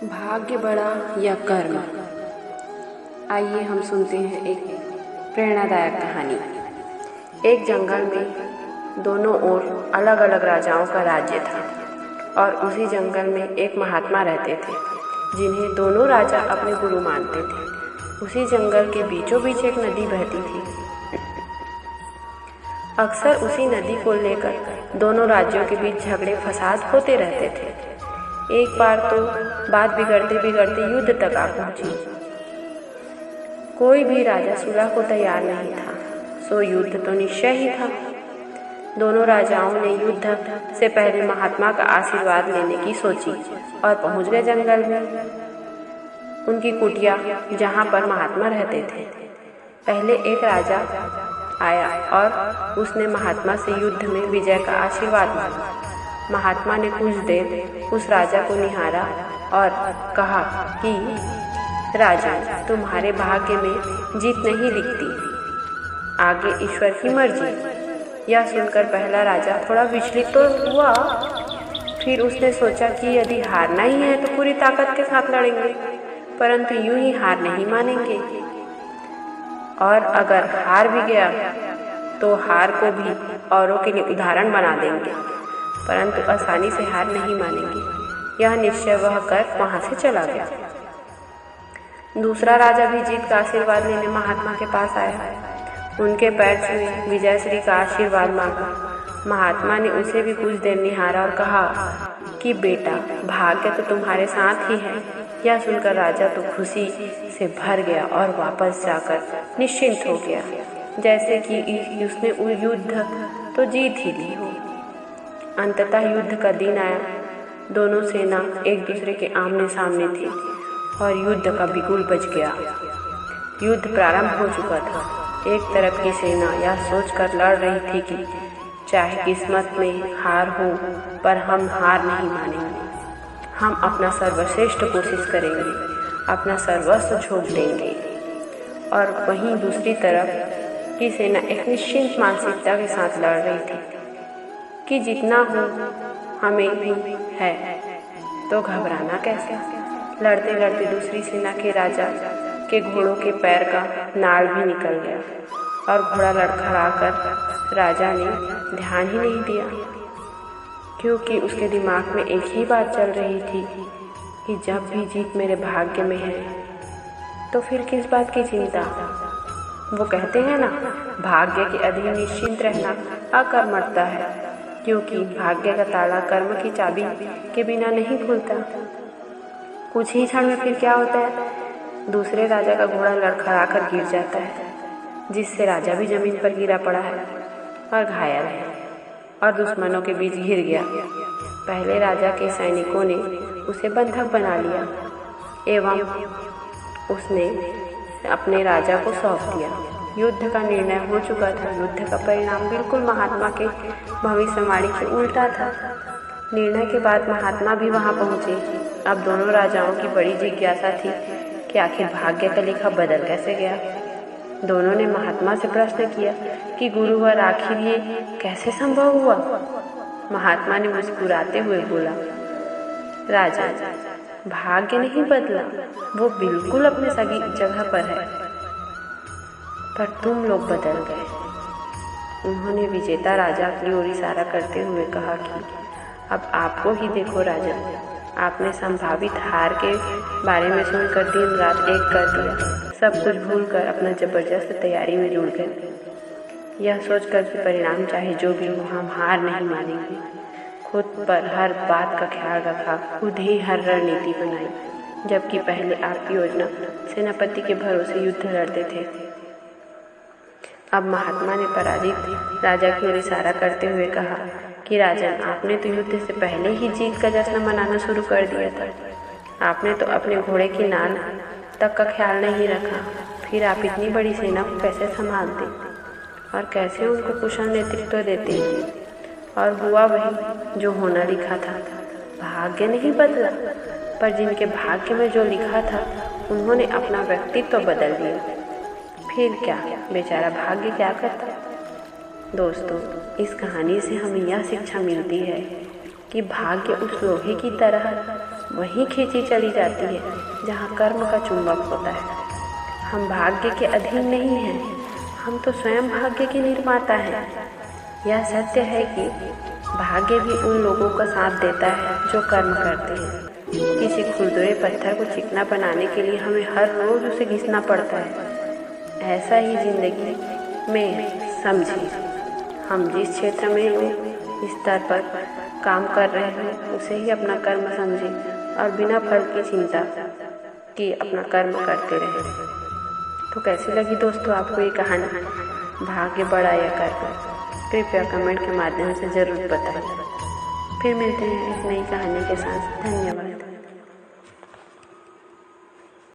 भाग्य बड़ा या कर्म। आइए हम सुनते हैं एक प्रेरणादायक कहानी। एक जंगल में दोनों ओर अलग अलग राजाओं का राज्य था और उसी जंगल में एक महात्मा रहते थे जिन्हें दोनों राजा अपने गुरु मानते थे। उसी जंगल के बीचों बीच एक नदी बहती थी। अक्सर उसी नदी को लेकर दोनों राज्यों के बीच झगड़े फसाद होते रहते थे। एक बार तो बात बिगड़ते बिगड़ते युद्ध तक आ पहुंची। कोई भी राजा सुलह को तैयार नहीं था, सो युद्ध तो निश्चय ही था। दोनों राजाओं ने युद्ध से पहले महात्मा का आशीर्वाद लेने की सोची और पहुंच गए जंगल में उनकी कुटिया जहां पर महात्मा रहते थे। पहले एक राजा आया और उसने महात्मा से युद्ध में विजय का आशीर्वाद मांगा। महात्मा ने कुछ देर उस राजा को निहारा और कहा कि राजा, तुम्हारे भाग्य में जीत नहीं लिखती, आगे ईश्वर की मर्जी। यह सुनकर पहला राजा थोड़ा विचलित तो हुआ, फिर उसने सोचा कि यदि हारना ही है तो पूरी ताकत के साथ लड़ेंगे, परंतु यूं ही हार नहीं मानेंगे, और अगर हार भी गया तो हार को भी औरों के लिए उदाहरण बना देंगे, परंतु आसानी से हार नहीं मानेंगे। यह निश्चय वह कर वहां से चला गया। दूसरा राजा भी जीत का आशीर्वाद लेने महात्मा के पास आया। उनके पैर छुए विजयश्री का आशीर्वाद मांगा। महात्मा ने उसे भी कुछ देर निहारा और कहा कि बेटा, भाग्य तो तुम्हारे साथ ही है। यह सुनकर राजा तो खुशी से भर गया और वापस जाकर निश्चिंत हो गया, जैसे कि उसने युद्ध तो जीत ही ली हो। अंततः युद्ध का दिन आया। दोनों सेना एक दूसरे के आमने सामने थी और युद्ध का बिगुल बज गया। युद्ध प्रारंभ हो चुका था। एक तरफ की सेना यह सोचकर लड़ रही थी कि चाहे किस्मत में हार हो, पर हम हार नहीं मानेंगे। हम अपना सर्वश्रेष्ठ कोशिश करेंगे, अपना सर्वस्व झोंक देंगे। और वहीं दूसरी तरफ की सेना एक निश्चिंत मानसिकता के साथ लड़ रही थी कि जितना हो हमें भी है, तो घबराना कैसे। लड़ते लड़ते दूसरी सेना के राजा के घोड़ों के पैर का नाल भी निकल गया और घोड़ा लड़खड़ाकर राजा ने ध्यान ही नहीं दिया, क्योंकि उसके दिमाग में एक ही बात चल रही थी कि जब भी जीत मेरे भाग्य में है तो फिर किस बात की चिंता। वो कहते हैं ना, भाग्य के अधीन निश्चिंत रहना अकर्मठता है, क्योंकि भाग्य का ताला कर्म की चाबी के बिना नहीं खुलता। कुछ ही क्षण में फिर क्या होता है, दूसरे राजा का घोड़ा लड़खड़ाकर गिर जाता है, जिससे राजा भी जमीन पर गिरा पड़ा है और घायल है और दुश्मनों के बीच घिर गया। पहले राजा के सैनिकों ने उसे बंधक बना लिया एवं उसने अपने राजा को सौंप दिया। युद्ध का निर्णय हो चुका था। युद्ध का परिणाम बिल्कुल महात्मा के भविष्यवाणी के उल्टा था। निर्णय के बाद महात्मा भी वहां पहुंचे। अब दोनों राजाओं की बड़ी जिज्ञासा थी कि आखिर भाग्य का लेखा बदल कैसे गया। दोनों ने महात्मा से प्रश्न किया कि गुरुवर, आखिर ये कैसे संभव हुआ। महात्मा ने मुस्कुराते हुए बोला, राजा, भाग्य नहीं बदला, वो बिल्कुल अपने सही जगह पर है, पर तुम लोग बदल गए। उन्होंने विजेता राजा की ओर इशारा करते हुए कहा कि अब आपको ही देखो राजा, आपने संभावित हार के बारे में सुनकर दिन रात एक कर दिया। सब कुछ भूलकर अपना जबरदस्त तैयारी में जुड़ गए। यह सोचकर कि परिणाम चाहे जो भी हो, हम हार नहीं मानेंगे। खुद पर हर बात का ख्याल रखा, खुद ही हर रणनीति बनाई, जबकि पहले आपकी योजना सेनापति के भरोसे युद्ध लड़ते थे। अब महात्मा ने पराजित राजा की ओर इशारा करते हुए कहा कि राजन, आपने तो युद्ध से पहले ही जीत का जश्न मनाना शुरू कर दिया था। आपने तो अपने घोड़े की नाल तक का ख्याल नहीं रखा। फिर आप इतनी बड़ी सेना को कैसे संभालते और कैसे उनको कुशल नेतृत्व देते। और हुआ वही जो होना लिखा था। भाग्य नहीं बदला, पर जिनके भाग्य में जो लिखा था उन्होंने अपना व्यक्तित्व बदल दिया। फिर क्या, बेचारा भाग्य क्या करता। दोस्तों, इस कहानी से हमें यह शिक्षा मिलती है कि भाग्य उस लोहे की तरह वहीं खींची चली जाती है जहाँ कर्म का चुंबक होता है। हम भाग्य के अधीन नहीं हैं, हम तो स्वयं भाग्य के निर्माता हैं। यह सत्य है कि भाग्य भी उन लोगों का साथ देता है जो कर्म करते हैं। किसी खुरदुरे पत्थर को चिकना बनाने के लिए हमें हर रोज उसे घिसना पड़ता है। ऐसा ही जिंदगी में समझिए, हम जिस क्षेत्र में इस स्तर पर काम कर रहे हैं उसे ही अपना कर्म समझें और बिना फल की चिंता कि अपना कर्म करते रहें। तो कैसी लगी दोस्तों आपको ये कहानी, भाग्य बड़ा या कर्म? कृपया कमेंट के माध्यम से ज़रूर बताएं। फिर मिलते हैं एक नई कहानी के साथ। धन्यवाद।